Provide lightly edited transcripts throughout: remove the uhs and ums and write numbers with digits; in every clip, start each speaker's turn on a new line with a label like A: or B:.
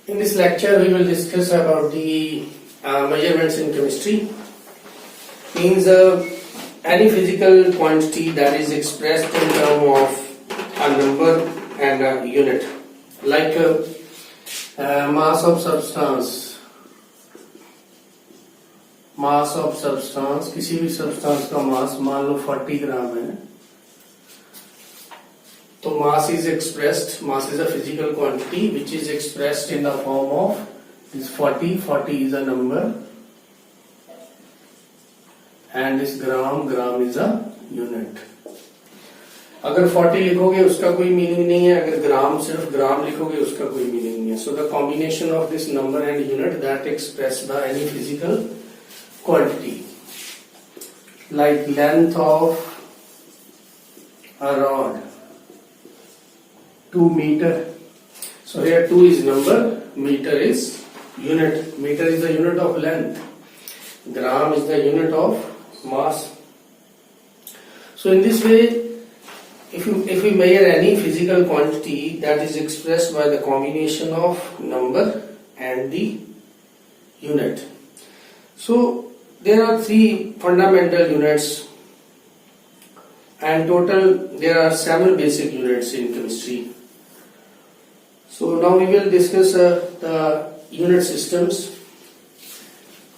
A: In this lecture, we will discuss about the measurements in chemistry. Means any physical quantity that is expressed in terms of a number and a unit, like mass of substance. Mass of substance, किसी भी substance का मास मान लो 40 ग्राम है, तो mass is expressed, mass is a physical quantity which is expressed in the form of this 40 is a number and this gram is a unit. अगर 40 लिखोगे उसका कोई मीनिंग नहीं है, अगर ग्राम सिर्फ ग्राम लिखोगे उसका कोई मीनिंग नहीं है. So the combination of this number and unit that express the any physical quantity, like length of a rod 2 meter. So here 2 is number, meter is unit. Meter is the unit of length, gram is the unit of mass. So in this way, if we measure any physical quantity that is expressed by the combination of number and the unit. So there are 3 fundamental units and total there are 7 basic units in chemistry. So now we will discuss the unit systems,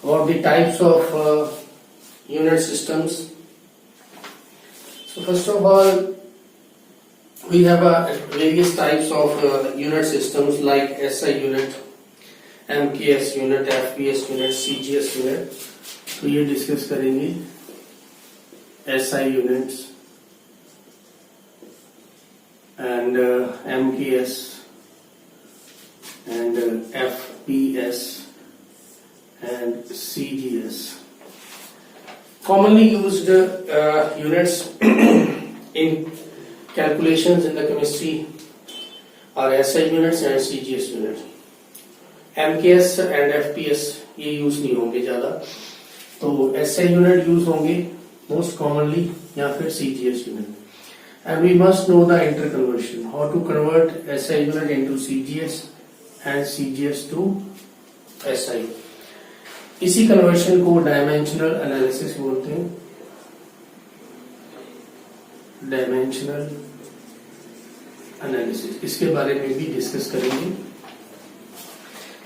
A: or the types of unit systems. So first of all, we have various types of unit systems like SI unit, MKS unit, FPS unit, CGS unit. तो ये discuss करेंगे SI units and MKS and FPS and CGS. Commonly used units in calculations in the chemistry are SI units and CGS units. MKS and FPS ये use नहीं होंगे ज्यादा, तो SI unit use होंगे most commonly, या फिर CGS unit. And we must know the interconversion, how to convert SI unit into CGS and CGS to SI. इसी conversion को डायमेंशनल एनालिसिस बोलते हैं. डायमेंशनल एनालिसिस, इसके बारे में भी डिस्कस करेंगे.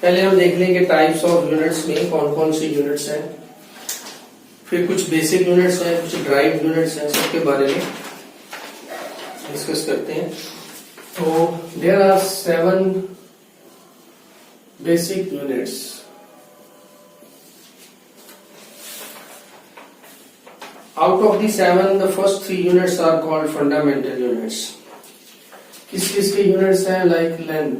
A: पहले हम देख लेंगे टाइप्स ऑफ यूनिट्स में कौन कौन सी यूनिट्स हैं, फिर कुछ बेसिक यूनिट्स हैं, कुछ ड्राइव यूनिट्स हैं, सबके बारे में डिस्कस करते हैं. तो there are 7 basic units. Out of the 7, the first 3 units are called fundamental units. किस किस के यूनिट्स हैं? Like length,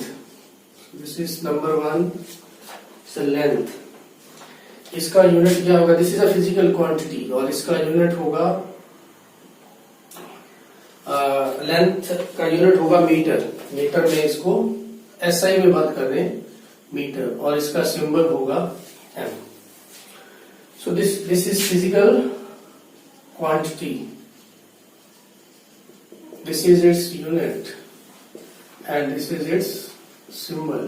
A: this is number 1, length. इसका यूनिट क्या होगा? This is a physical quantity और इसका यूनिट होगा, लेंथ का यूनिट होगा मीटर. मीटर में इसको SI में बात कर रहे हैं, मीटर, और इसका सिंबल होगा M. So this is physical quantity, this is its unit and this is its symbol.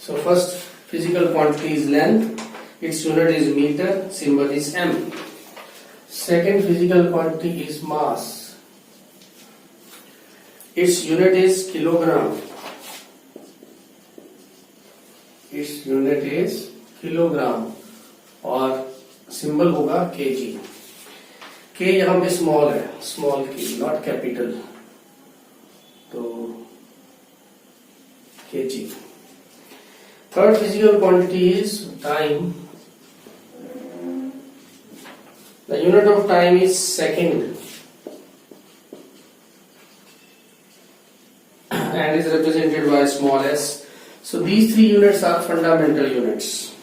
A: So first physical quantity is length, its unit is meter, symbol is M. Second physical quantity is mass, its unit is kilogram, its unit is kilogram और symbol होगा kg. K यहाँ पे small है, small k, not capital, तो kg. Third physical quantity is time. The unit of time is second and is represented by small s. So these 3 units are fundamental units.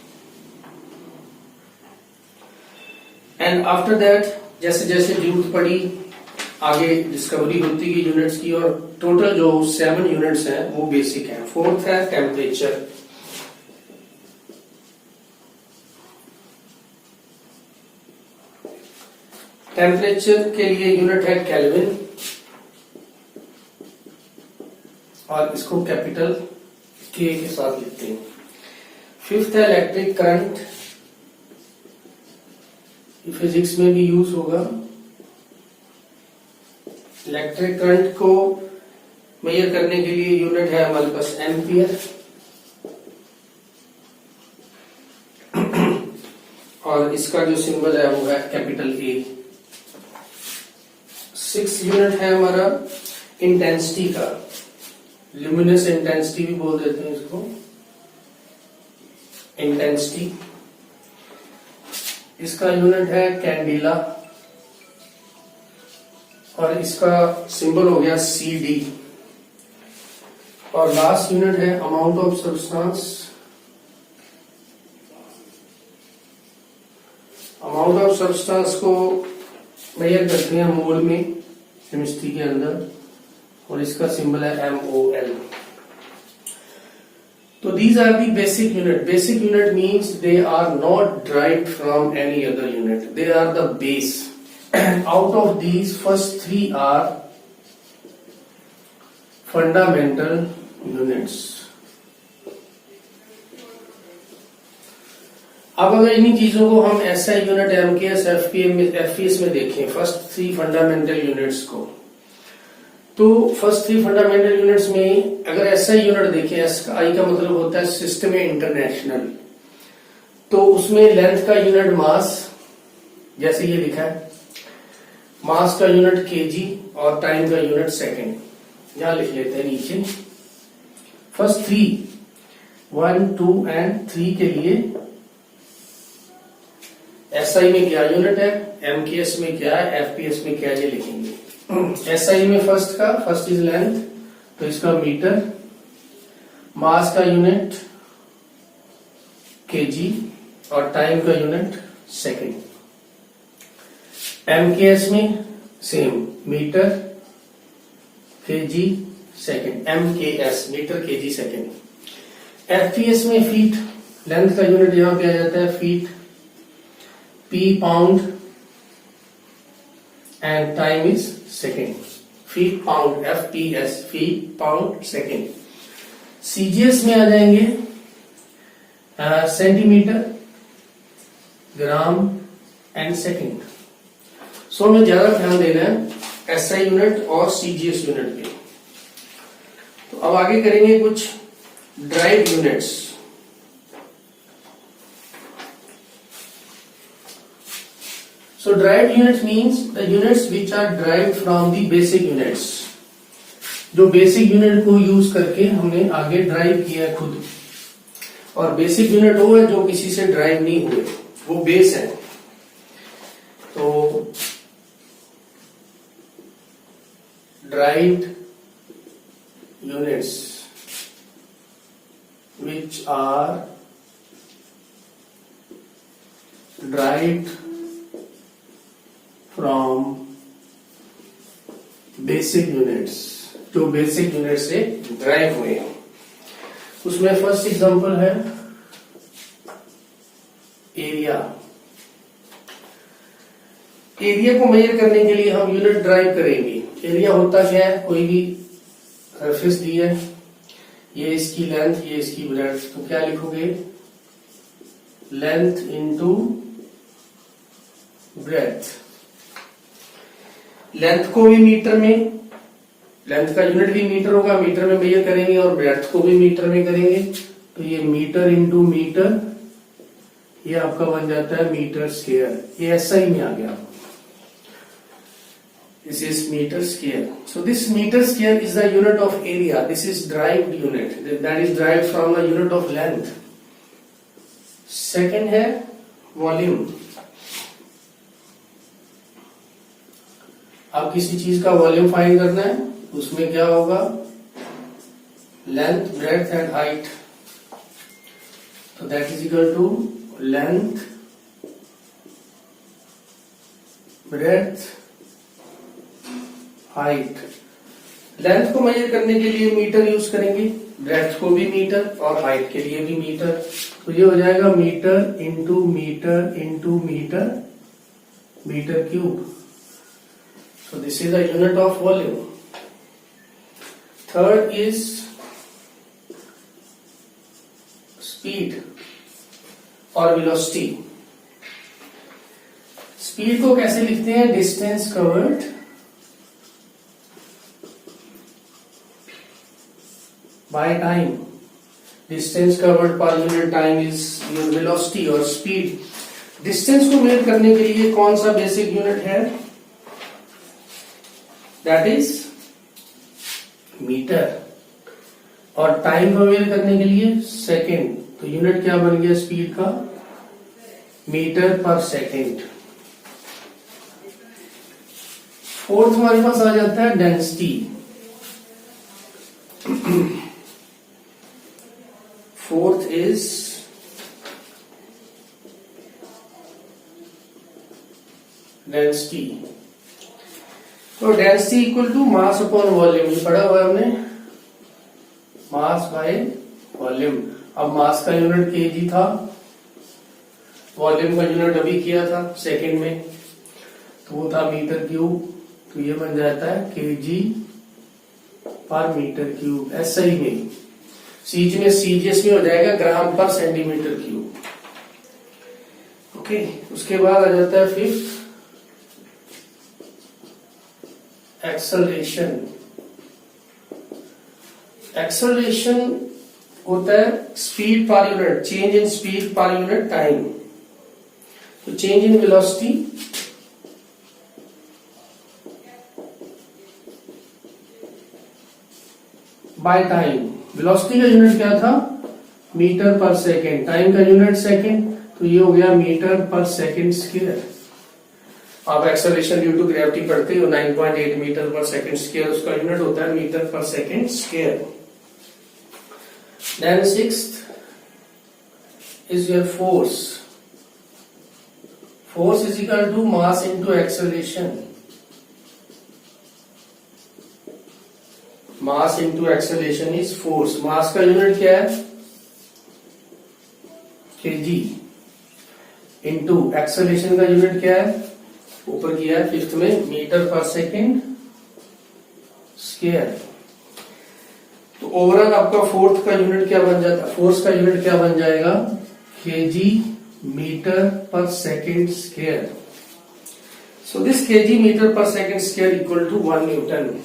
A: And after that, जैसे जैसे जरूरत पड़ी आगे discovery होती है units की, और टोटल जो 7 यूनिट्स हैं वो बेसिक हैं. 4th है टेम्परेचर. टेम्परेचर के लिए यूनिट है केल्विन और इसको कैपिटल के साथ लिखते हैं। फिफ्थ है इलेक्ट्रिक करंट, फिजिक्स में भी यूज होगा। इलेक्ट्रिक करंट को मेजर करने के लिए यूनिट है हमारे पास एम्पियर, और इसका जो सिंबल है वो है कैपिटल ए। सिक्स यूनिट है हमारा इंटेंसिटी का, ल्यूमिनस इंटेंसिटी भी बोल देते हैं इसको, इंटेंसिटी। इसका यूनिट है कैंडिला, और इसका सिंबल हो गया सी डी। और लास्ट यूनिट है amount of substance. Amount of substance को मेजर करते हैं मोल में केमिस्ट्री के अंदर, और इसका सिंबल है MOL। तो these are the basic unit. Basic unit means they are not derived from any other unit. They are the base. And out of these, first three are fundamental units. अब अगर इन्हीं चीजों को हम SI unit, MKS, FPS में देखें, first three fundamental units को, तो फर्स्ट थ्री फंडामेंटल यूनिट्स में अगर SI यूनिट देखें, SI का मतलब होता है सिस्टम इंटरनेशनल, तो उसमें लेंथ का यूनिट मास, जैसे ये लिखा है, मास का यूनिट kg और टाइम का यूनिट सेकेंड। यहां लिख लेते हैं नीचे। फर्स्ट थ्री 1, 2 एंड 3 के लिए SI में क्या यूनिट है, MKS में क्या है, FPS में क्या है, ये लिखेंगे। SI में फर्स्ट इज लेंथ, तो इसका मीटर, मास का यूनिट kg और टाइम का यूनिट सेकेंड। MKS में same, metre kg second, MKS metre kg second. FPS में फीट, लेंथ का यूनिट यहां पे आ जाता है feet, P pound and time is second, feet pound, FPS feet pound second. CGS में आ जाएंगे centimetre, gram and second. So हमें ज्यादा ध्यान देना है SI यूनिट और CGS यूनिट पे। तो अब आगे करेंगे कुछ drive units. So derived units means the units which are derived from the basic units. जो बेसिक यूनिट को यूज करके हमने आगे ड्राइव किया है खुद, और बेसिक यूनिट वो है जो किसी से ड्राइव नहीं हुए, वो बेस है। तो derived units which are derived from basic units, जो बेसिक यूनिट से ड्राइव हुए हैं। उसमें फर्स्ट एग्जांपल है एरिया। एरिया को मेजर करने के लिए हम यूनिट ड्राइव करेंगे। एरिया होता क्या है, कोई भी सरफेस दी है, ये इसकी लेंथ, ये इसकी ब्रेड्थ, तो क्या लिखोगे, लेंथ इनटू ब्रेड्थ। लेंथ को भी मीटर में, लेंथ का यूनिट भी मीटर होगा, मीटर में मेजर करेंगे, और ब्रेड्थ को भी मीटर में करेंगे, तो ये मीटर इंटू मीटर, ये आपका बन जाता है मीटर स्क्वायर। ये SI में आ गया। This is meter square. So this meter square is the unit of area. This is derived unit. That is derived from the unit of length. Second है volume. अब किसी चीज का वॉल्यूम फाइंड करना है, उसमें क्या होगा, लेंथ, ब्रेड्थ एंड हाइट। तो that is equal to length, breadth, height. Length को मेजर करने के लिए मीटर यूज करेंगे, ब्रेड्थ को भी मीटर और हाइट के लिए भी मीटर। तो ये हो जाएगा metre into metre into metre, metre cube. So this is the unit of volume. Third is speed और वेलोसिटी। स्पीड को कैसे लिखते हैं? Distance covered by time. Distance covered per unit time is your velocity. और speed, distance को measure करने के लिए कौन सा बेसिक यूनिट है? That is metre. और टाइम को मेजर करने के लिए सेकेंड। तो यूनिट क्या बन गया स्पीड का? Metre per second. फोर्थ हमारे पास आ जाता है डेंसिटी। Fourth is density. तो density equal to mass upon volume, ये पढ़ा हुआ है हमने, मास बाय वॉल्यूम। अब मास का यूनिट केजी था, वॉल्यूम का यूनिट अभी किया था सेकंड में, तो वो था मीटर क्यूब। तो ये बन जाता है KG per metre cube. SI में सीज में सीजीएस में हो जाएगा ग्राम पर सेंटीमीटर क्यूब। ओके, उसके बाद आ जाता है फिफ्थ एक्सेलरेशन। एक्सेलरेशन होता है speed per unit, change in speed per unit time. तो change in velocity by time. Velocity का यूनिट क्या था? Metre per second. टाइम का यूनिट सेकेंड, तो ये हो गया मीटर पर सेकेंड स्क्वायर। आप एक्सेलरेशन ड्यू टू ग्रेविटी पढ़ते हो, 9.8 मीटर पर सेकेंड स्क्वायर, उसका यूनिट होता है metre per second square. Then sixth is your force. Force is equal to mass into acceleration. Mass into acceleration is force. Mass का unit क्या है? KG. Into acceleration का unit क्या है? ऊपर किया है फिफ्थ में, मीटर पर सेकेंड स्क्वायर। तो ओवरऑल आपका फोर्थ का यूनिट क्या बन जाता है? फोर्स का यूनिट क्या बन जाएगा? KG metre per second square. So this KG metre per second square equal to 1 newton.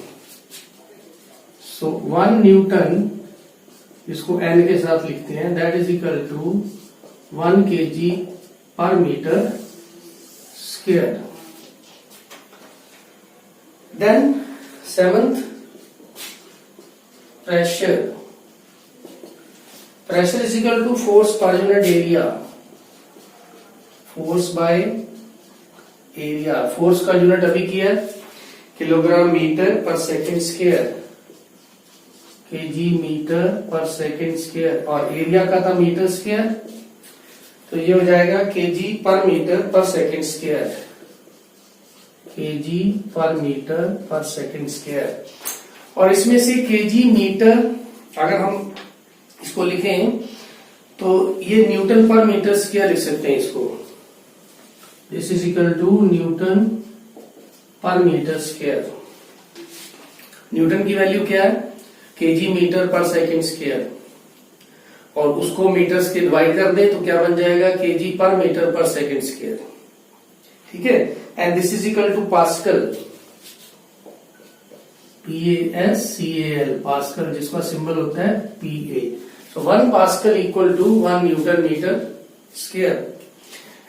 A: So 1 newton, इसको एन के साथ लिखते हैं, that is equal to 1 KG per metre square. Then seventh pressure. Pressure is equal to force per unit area. Force by area. Force का unit अभी किया है kilogram metre per second square, KG metre per second square, और area का था metre square, तो ये हो जाएगा KG per metre per second square. KG per metre per second square. और इसमें से केजी मीटर अगर हम इसको लिखें तो ये न्यूटन पर मीटर स्क्वायर लिख सकते हैं इसको। This is equal to newton per metre square. Newton की वैल्यू क्या है? KG metre per second square, और उसको मीटर्स के डिवाइड कर दें तो क्या बन जाएगा? KG per metre per second square. ठीक है, and this is equal to pascal. PASCAL, pascal, जिसका सिंबल होता है PA। So 1 pascal equal to 1 newton metre square,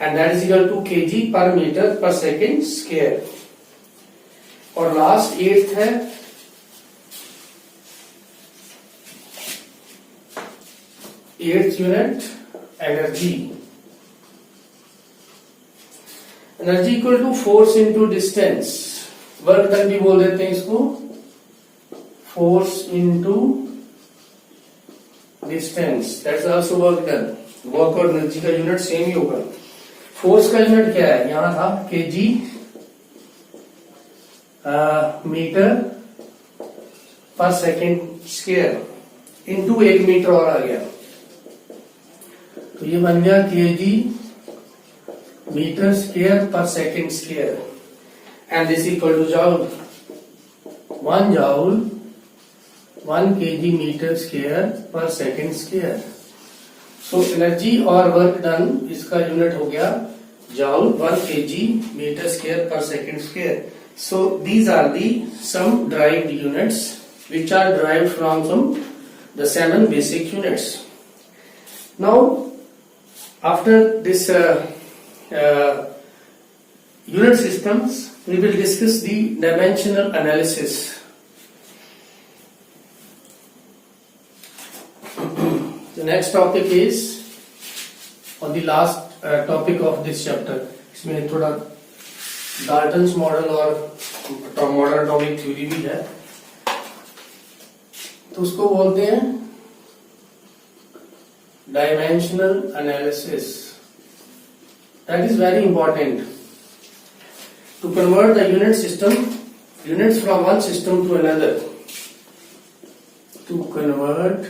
A: and that is equal to KG per metre per second square. और last 8th है eighth unit energy. Energy equal to force into distance. Work done भी बोल देते हैं इसको, force into distance, that's also work done. Work और energy का unit same ही होगा। फोर्स का यूनिट क्या है? यहां था KG metre per second square into 1 metre और आ गया, तो ये बन गया KG metre square per second square, and this equal to joule. 1 joule 1 KG metre square per second square. So energy और वर्क डन इसका यूनिट हो गया joule 1 kg metre square per second square. So these are the some derived units which are derived from the 7 basic units. Now after this unit systems, we will discuss the dimensional analysis. The next topic is on the last topic of this chapter. इसमें थोड़ा Dalton's model और modern atomic theory भी है, तो उसको बोलते हैं dimensional analysis. That is very important to convert the unit system units from one system to another. To convert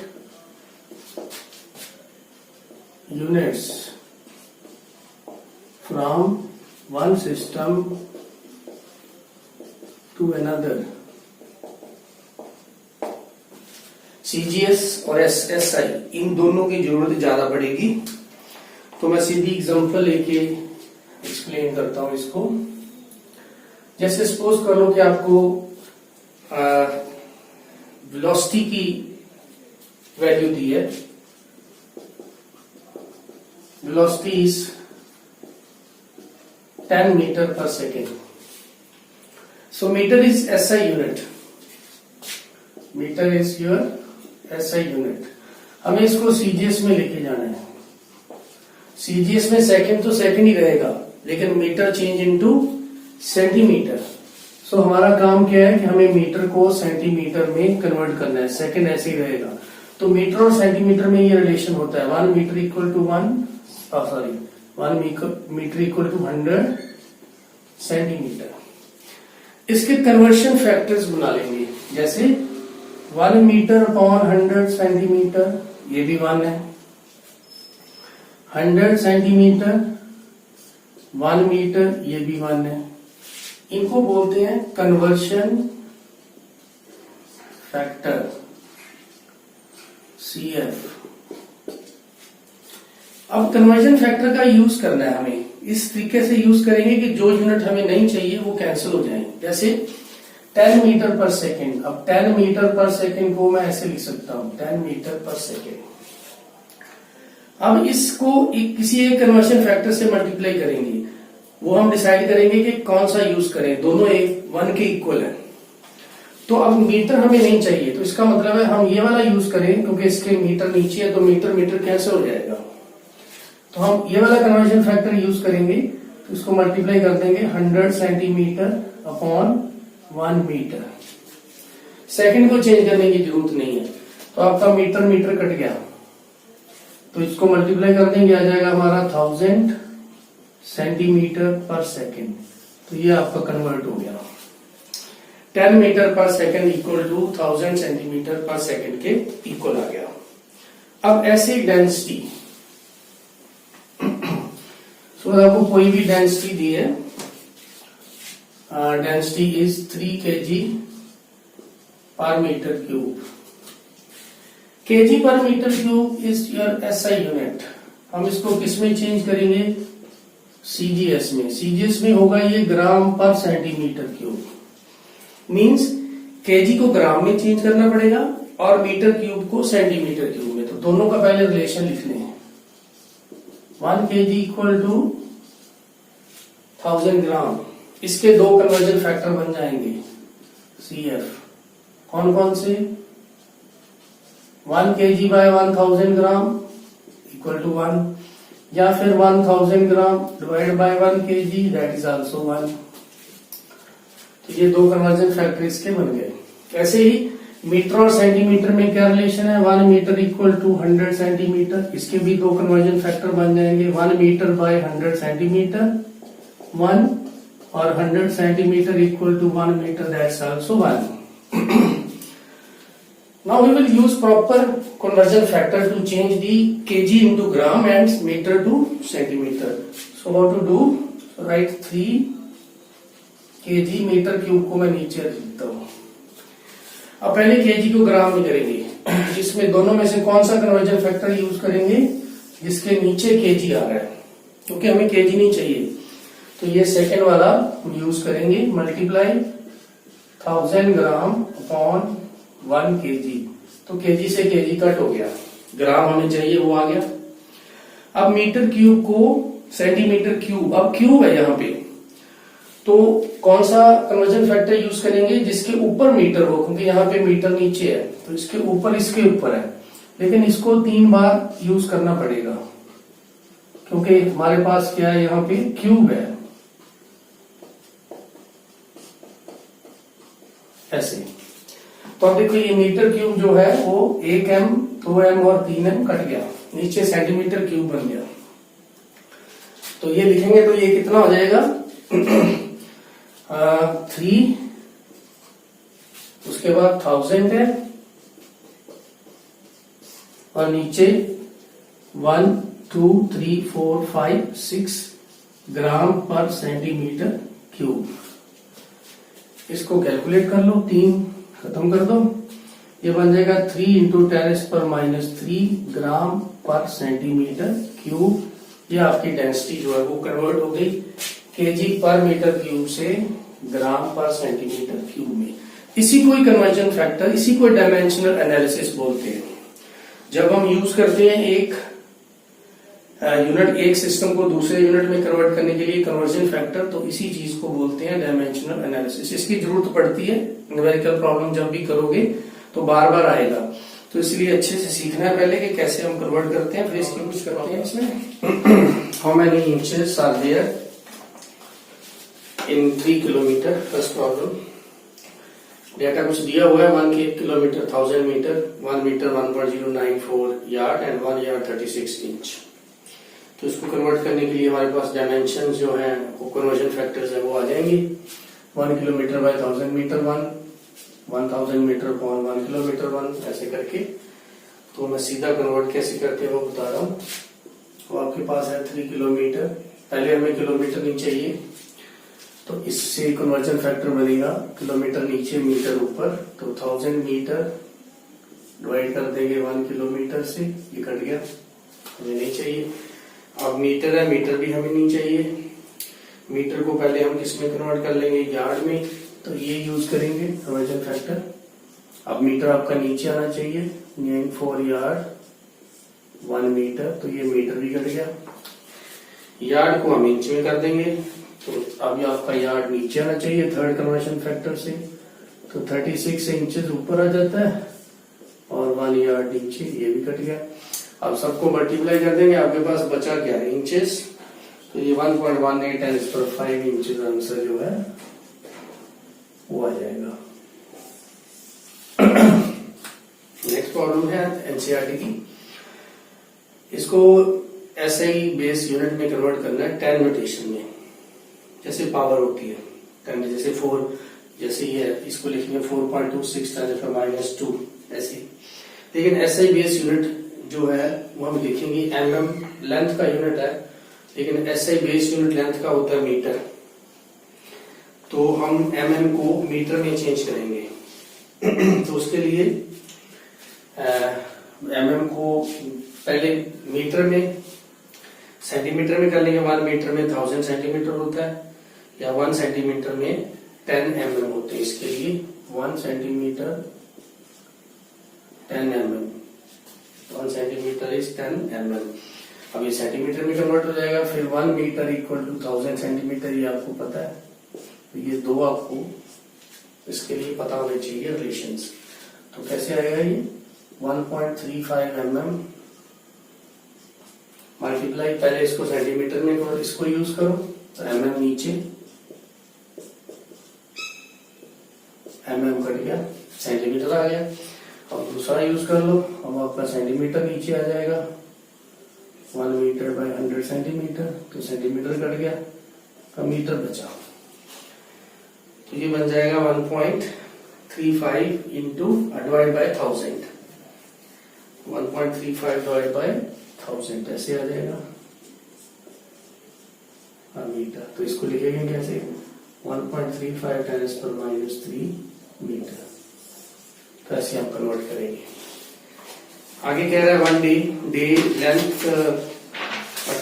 A: units from one system to another. CGS और SSI इन दोनों की जरूरत ज्यादा पड़ेगी, तो मैं सीधी एग्जांपल लेके एक्सप्लेन करता हूं इसको. जैसे सपोज कर लो कि आपको वेलोसिटी की वैल्यू दी है. Velocity is 10 meter per second. So meter is SI unit. Meter is your SI unit. हमें इसको CGS में लेके जाना है. CGS में सेकंड तो सेकंड ही रहेगा, लेकिन मीटर चेंज इनटू सेंटीमीटर. सो हमारा काम क्या है कि हमें मीटर को सेंटीमीटर में कन्वर्ट करना है. सेकंड ऐसे ही रहेगा. तो मीटर और सेंटीमीटर में ये रिलेशन होता है 1 metre equal to 1 metre equal to 100 centimetre. इसके कन्वर्शन फैक्टर्स बना लेंगे, जैसे 1 मीटर अपॉन 100 सेंटीमीटर, ये भी 1 है. 100 सेंटीमीटर 1 मीटर, ये भी 1 है. इनको बोलते हैं कन्वर्शन फैक्टर CF. अब कन्वर्जन फैक्टर का यूज करना है हमें. इस तरीके से यूज करेंगे कि जो यूनिट हमें नहीं चाहिए वो कैंसिल हो जाए. जैसे 10 मीटर पर सेकेंड. अब 10 मीटर पर सेकेंड को मैं ऐसे लिख सकता हूं 10 मीटर पर सेकेंड. अब इसको किसी एक कन्वर्जन फैक्टर से मल्टीप्लाई करेंगे. वो हम डिसाइड करेंगे कि कौन सा यूज करें. दोनों 1 के इक्वल है. तो अब मीटर हमें नहीं चाहिए, तो इसका मतलब है हम ये वाला यूज करें, क्योंकि इसके मीटर नीचे है तो मीटर कैंसिल हो जाएगा. तो हम ये वाला कन्वर्जन फैक्टर यूज करेंगे, तो इसको मल्टीप्लाई कर देंगे 100 सेंटीमीटर अपॉन 1 मीटर. सेकंड को चेंज करने की जरूरत नहीं है, तो आपका मीटर कट गया, तो इसको मल्टीप्लाई कर देंगे, आ जाएगा हमारा 1000 सेंटीमीटर पर सेकेंड. तो ये आपका कन्वर्ट हो गया. 10 metre per second equal to 1000 centimetre पर सेकेंड के इक्वल आ गया. अब ऐसे डेंसिटी, तो आपको कोई भी डेंसिटी दी है, density is 3 kg per metre cube. kg per metre cube is your SI unit. हम इसको किस में चेंज करेंगे? CGS में. CGS में होगा ये ग्राम पर सेंटीमीटर क्यूब. मींस kg को ग्राम में चेंज करना पड़ेगा और मीटर क्यूब को सेंटीमीटर क्यूब में. तो दोनों का पहले रिलेशन लिख लें. 1 kg इक्वल टू 1000 ग्राम. इसके दो कन्वर्जन फैक्टर बन जाएंगे CF. कौन कौन से? 1 kg by 1000 gram equal to 1, या फिर 1000 gram divide by 1 kg, that is also 1. तो ये दो कन्वर्जन फैक्टर इसके बन गए. ऐसे ही मीटर और सेंटीमीटर में क्या रिलेशन है? 1 मीटर इक्वल टू 100 सेंटीमीटर. इसके भी दो कन्वर्जन फैक्टर बन जाएंगे. 1 मीटर बाय 100 सेंटीमीटर 1, और 100 centimetre equal to 1 metre, that's also 1. Now we will use proper conversion factor to change the kg into gram and meter to centimeter. So how to do? So write 3 kg metre cube को मैं नीचे लिखता हूं. पहले KG को ग्राम में करेंगे. इसमें दोनों में से कौन सा कन्वर्जन फैक्टर यूज करेंगे? जिसके नीचे केजी आ रहा है, क्योंकि हमें केजी नहीं चाहिए, तो ये सेकेंड वाला हम यूज करेंगे, मल्टीप्लाई 1000 ग्राम अपॉन 1 केजी। तो केजी से केजी कट हो गया, ग्राम हमें चाहिए वो आ गया। अब मीटर क्यूब को सेंटीमीटर क्यूब, अब क्यूब है यहाँ पे, तो कौन सा कन्वर्जन फैक्टर यूज करेंगे, जिसके ऊपर मीटर हो, क्योंकि यहाँ पे मीटर नीचे है तो इसके ऊपर है, लेकिन इसको 3 बार यूज करना पड़ेगा, क्योंकि हमारे पास क्या है, यहाँ पे क्यूब है ऐसे। तो अब देखो ये मीटर क्यूब जो है वो 1m 2m और 3m कट गया, नीचे सेंटीमीटर क्यूब बन गया। तो ये लिखेंगे तो ये कितना हो जाएगा 3, उसके बाद 1000 है और नीचे 1 2 3 4 5 6 ग्राम पर सेंटीमीटर क्यूब। इसको कैलकुलेट कर लो, 3 खत्म कर दो, ये बन जाएगा 3 इंटू 10⁻³ ग्राम पर सेंटीमीटर क्यूब। ये आपकी डेंसिटी जो है वो कन्वर्ट हो गई केजी पर मीटर क्यूब से ग्राम पर सेंटीमीटर क्यूब में। इसी को ही कन्वर्जन फैक्टर, इसी को डायमेंशनल एनालिसिस बोलते हैं। जब हम यूज करते हैं एक यूनिट, एक सिस्टम को दूसरे यूनिट में कन्वर्ट करने के लिए कन्वर्जन फैक्टर, तो इसी चीज को बोलते हैं डायमेंशनल एनालिसिस। इसकी जरूरत पड़ती है, न्यूमेरिकल प्रॉब्लम जब भी करोगे तो बार बार आएगा, तो इसलिए अच्छे से सीखना है पहले कि कैसे हम कन्वर्ट करते हैं, फिर इसकी कुछ करते हैं इसमें। How many inches are there in 3 kilometre, first problem. Data कुछ दिया हुआ है, 1 kilometre 1000 metre, 1 metre 1.094 yard and 1 yard 36 inch. तो इसको कन्वर्ट करने के लिए हमारे पास डायमेंशन जो है वो कन्वर्जन फैक्टर्स है वो आ जाएंगे। 1 kilometre by 1000 metre 1, 1000 metre upon 1 kilometre 1, ऐसे करके। तो मैं सीधा कन्वर्ट कैसे करते हैं वो बता रहा हूँ। तो आपके पास है 3 किलोमीटर, पहले हमें किलोमीटर नहीं चाहिए, तो इससे कन्वर्जन फैक्टर बनेगा किलोमीटर नीचे मीटर ऊपर, तो 1000 मीटर डिवाइड कर देंगे 1 किलोमीटर से, ये कट गया, हमें नहीं चाहिए। अब मीटर है, मीटर भी हमें नहीं चाहिए, मीटर को पहले हम किस में कन्वर्ट कर लेंगे, यार्ड में, तो ये यूज करेंगे कन्वर्जन फैक्टर। अब मीटर आपका नीचे आना चाहिए, 4 यार्ड 1 मीटर, तो ये मीटर भी कट गया। यार्ड को हम इंच में कर देंगे, तो अब आपका यार्ड नीचे आना चाहिए थर्ड कन्वर्जन फैक्टर से, तो 36 इंचेस ऊपर आ जाता है और 1 यार्ड नीचे, ये भी कट गया। अब सबको मल्टीप्लाई कर देंगे, आपके पास बचा क्या है, इंचेस, तो ये 1.18 × 5 इंचेस आंसर जो है वो आ जाएगा। नेक्स्ट प्रॉब्लम है एनसीईआरटी की, इसको एसआई बेस यूनिट में कन्वर्ट करना है 10 नोटेशन में। जैसे पावर होती है 10 में, जैसे 4, जैसे ये इसको लिखेंगे 4.26 × 2 ऐसे। लेकिन एसआई बेस यूनिट जो है वो हम लिखेंगे एमएम, लेंथ का यूनिट है, लेकिन एसआई बेस यूनिट लेंथ का होता है मीटर, तो हम एमएम को मीटर में चेंज करेंगे। तो उसके लिए एमएम को पहले मीटर में, सेंटीमीटर में कर लेंगे। 1 मीटर में 1000 सेंटीमीटर होता है, या 1 सेंटीमीटर में 10 mm होते हैं। इसके लिए 1 centimetre 10 mm, 1 centimetre is 10 mm। अब ये सेंटीमीटर में कन्वर्ट हो जाएगा। फिर 1 मीटर इक्वल टू 1000 सेंटीमीटर, ये आपको पता है, तो ये दो आपको इसके लिए पता होने चाहिए रिलेशंस। तो कैसे आएगा ये 1.35 mm मल्टीप्लाई, पहले इसको सेंटीमीटर में करो, इसको यूज करो, तो mm नीचे, mm कट गया, सेंटीमीटर आ गया। अब दूसरा यूज कर लो, अब आपका सेंटीमीटर नीचे आ जाएगा, 1 मीटर बाय 100 सेंटीमीटर, तो सेंटीमीटर कट गया, अब मीटर बचा, तो ये बन जाएगा 1.35 into divide by 1000, 1.35 divide by 1000 ऐसे आ जाएगा मीटर। तो इसको लिखेंगे कैसे, 1.35 × 10⁻³ मीटर। तो ऐसे हम कन्वर्ट करेंगे। आगे कह रहा है 1 डे लेंथ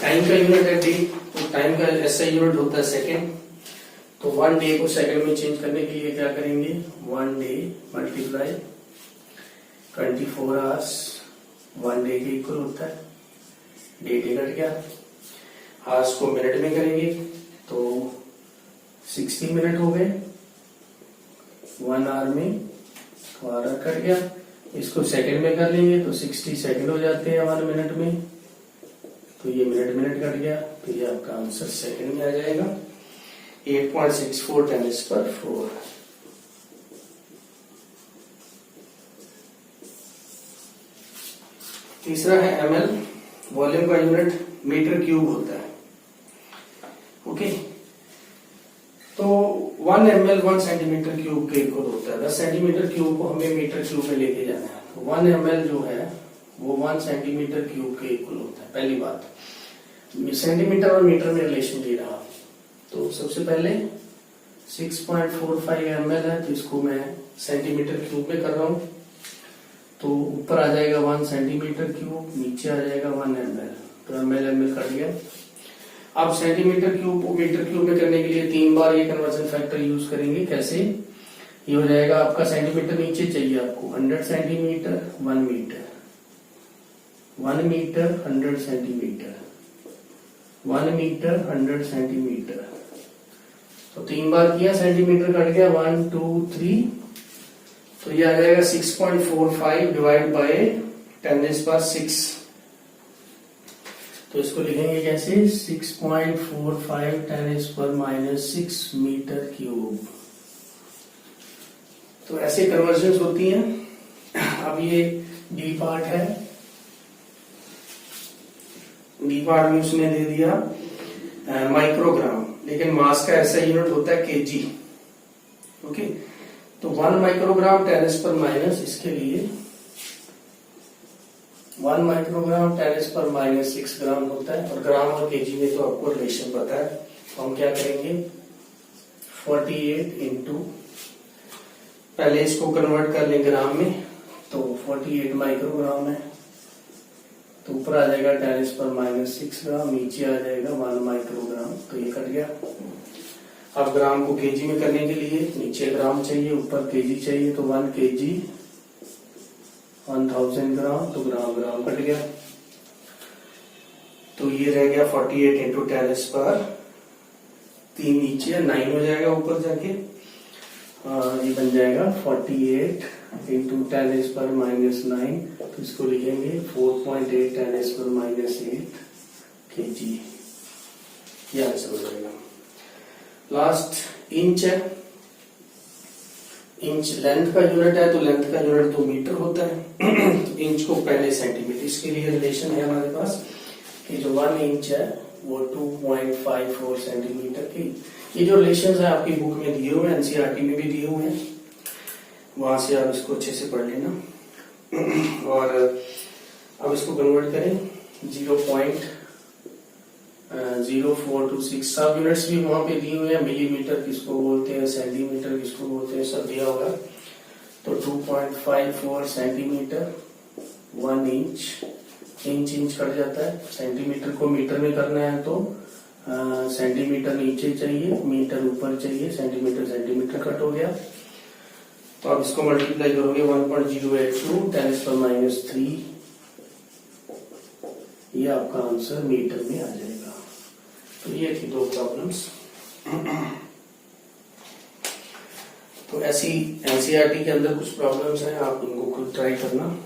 A: टाइम का यूनिट है डे, तो टाइम का ऐसा यूनिट होता है सेकेंड। तो 1 डे को सेकंड में चेंज करने के लिए क्या करेंगे, 1 डे मल्टीप्लाई 24 आवर्स, 1 डे के इक्वल होता है, डे कट गया। आवर्स को मिनट में करेंगे तो 60 मिनट हो गए 1 आवर में, तो आवर कट गया। इसको सेकंड में कर लेंगे तो 60 सेकंड हो जाते हैं 1 मिनट में, तो ये मिनट कट गया, तो ये आपका आंसर सेकंड में आ जाएगा 8.64 10⁴। तीसरा है ml, वॉल्यूम का यूनिट मीटर क्यूब होता है। ओके, तो 1 ml 1 सेंटीमीटर क्यूब के इक्वल होता है। 10 सेंटीमीटर क्यूब को हमें मीटर क्यूब में लेके जाना है, तो 1 ml जो है वो 1 सेंटीमीटर क्यूब के इक्वल होता है। पहली बात, सेंटीमीटर और मीटर में रिलेशन दे रहा, तो सबसे पहले 6.45 ml है, तो इसको मैं सेंटीमीटर क्यूब में कर रहा हूं, तो ऊपर आ जाएगा 1 सेंटीमीटर क्यूब, नीचे आ जाएगा 1 ml, तो ml कट गया। अब सेंटीमीटर क्यूब को मीटर क्यूब में करने के लिए 3 बार ये कन्वर्जन फैक्टर यूज करेंगे। कैसे, ये हो जाएगा आपका सेंटीमीटर नीचे चाहिए आपको 100 centimetre 1 metre, 1 metre 100 centimetre, 1 metre 100 centimetre, तो 3 बार किया, सेंटीमीटर कट गया 1 2 3, तो ये आ जाएगा 6.45 डिवाइड बाय 10⁶। तो इसको लिखेंगे कैसे, 6.45 10⁻⁻⁶ मीटर क्यूब। तो ऐसे कन्वर्जन होती हैं। अब ये डी पार्ट है, डी पार्ट में उसने दे दिया माइक्रोग्राम, लेकिन मास का ऐसा यूनिट होता है केजी। ओके, तो 1 माइक्रोग्राम 10⁻⁻, इसके लिए 1 माइक्रोग्राम 10⁻⁻⁶ ग्राम होता है, और ग्राम और केजी में तो आपको रिलेशन पता है। तो हम क्या करेंगे, 48 इंटू, पहले इसको कन्वर्ट कर लें ग्राम में, तो 48 माइक्रोग्राम है, तो ऊपर आ जाएगा 10⁻⁻⁶ ग्राम, नीचे आ जाएगा 1 माइक्रोग्राम, तो ये कट गया। अब ग्राम को केजी में करने के लिए नीचे ग्राम चाहिए, ऊपर केजी चाहिए, तो 1 केजी 1000 ग्राम, तो ग्राम कट गया, तो ये रह गया 48 इंटू 10⁻, 3 नीचे 9 हो जाएगा ऊपर जाके, ये बन जाएगा 48 इंटू 10⁻⁻⁹, तो इसको लिखेंगे 4.8 10⁻⁸ केजी, ये आंसर हो जाएगा। लास्ट इंच है, इंच लेंथ का यूनिट है, तो लेंथ का यूनिट तो मीटर होता है। इंच को पहले सेंटीमीटर, इसके लिए रिलेशन है हमारे पास कि जो 1 इंच है वो 2.54 सेंटीमीटर की। ये जो रिलेशन है आपकी बुक में दिए हुए हैं, एनसीईआरटी में भी दिए हुए हैं, वहां से आप इसको अच्छे से पढ़ लेना। और अब इसको कन्वर्ट करें 0.0426, सब यूनिट्स भी वहां पे दिए हुए हैं, मिलीमीटर किसको बोलते हैं, सेंटीमीटर किसको बोलते हैं, सब दिया होगा। तो 2.54 सेंटीमीटर, 1 इंच, इंच कट जाता है। सेंटीमीटर को मीटर में करना है तो सेंटीमीटर नीचे चाहिए, मीटर ऊपर चाहिए, सेंटीमीटर कट हो गया। तो आप इसको मल्टीप्लाई करोगे 1.082 10⁻⁻3, ये आपका आंसर मीटर में आ जाएगा। तो ये थी 2 प्रॉब्लम्स। तो ऐसी एनसीईआरटी के अंदर कुछ प्रॉब्लम्स हैं, आप इनको खुद ट्राई करना।